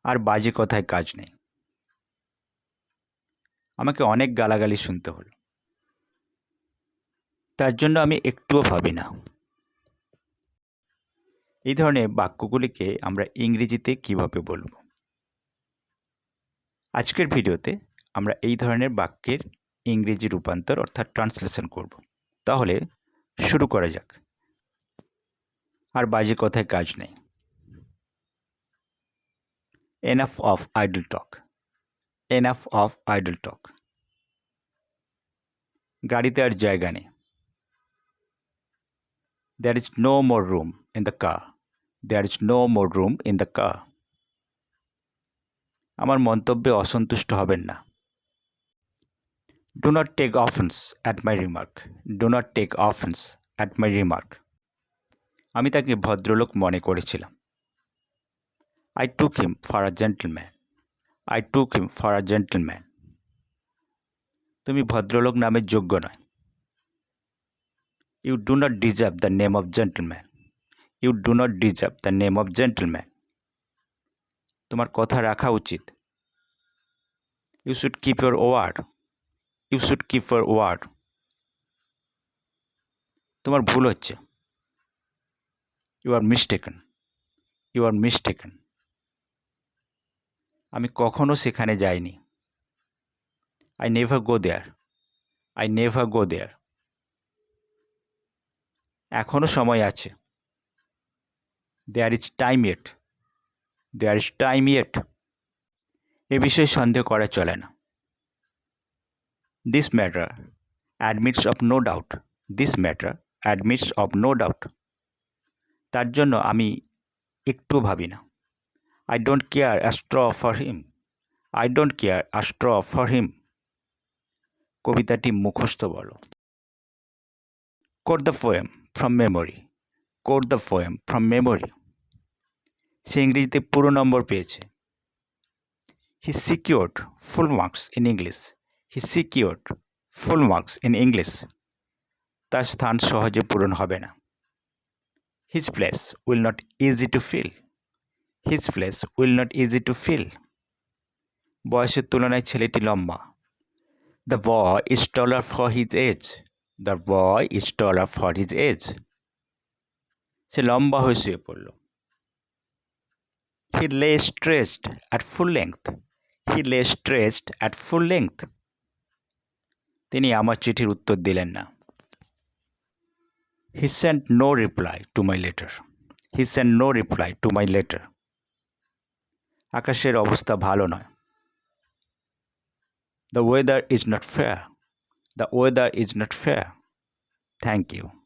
আর বাজে কথায় কাজ নেই। আমাকে অনেক গালাগালি শুনতে হলো, তার জন্য আমি একটুও ভাবি না। এই ধরনের বাক্যগুলিকে আমরা ইংরেজিতে কিভাবে বলবো? আজকের ভিডিওতে আমরা এই ধরনের বাক্যের ইংরেজি রূপান্তর অর্থাৎ ট্রান্সলেশন করব। তাহলে শুরু করা যাক। আর বাজে কথায় কাজ নেই। Enough of idle talk. Enough of idle talk. গাড়িতে আর জায়গা নেই। There is no more room in the car. There is no more room in the car. আমার মন্তব্যে অসন্তুষ্ট হবেন না। Do not take offense at my remark. Do not take offense at my remark. আমি তাকে ভদ্রলোক মনে করেছিলাম। I took him for a gentleman. I took him for a gentleman. তুমি ভদ্রলোক নামের যোগ্য নয়। You do not deserve the name of gentleman. You do not deserve the name of gentleman. তোমার কথা রাখা উচিত। You should keep your word. You should keep your word. তোমার ভুল হচ্ছে। You are mistaken. You are mistaken. আমি কখনো সেখানে যাইনি। I never go there. I never go there. এখনো সময় আছে। There is time yet. There is time yet. এ বিষয়ে সন্দেহ করা চলে না। This matter admits of no doubt. This matter admits of no doubt. তার জন্য আমি একটুও ভাবি না। I don't care a straw for him. I don't care a straw for him. কবিতাটি মুখস্থ বলো। Quote the poem from memory. Quote the poem from memory. সে ইংরেজিতে পুরো নম্বর পেয়েছে। He secured full marks in English. He secured full marks in English. তার স্থান সহজে পূরণ হবে না। His place will not easy to fill. His place will not easy to fill. বয়সের তুলনায় ছেলেটি লম্বা। The boy is taller for his age. The boy is taller for his age. সে লম্বা হয়ে শুয়ে পড়ল। He lay stretched at full length. He lay stretched at full length. তিনি আমার চিঠির উত্তর দিলেন না। He sent no reply to my letter. He sent no reply to my letter. আকাশের অবস্থা ভালো নয়। The weather is not fair. The weather is not fair. Thank you.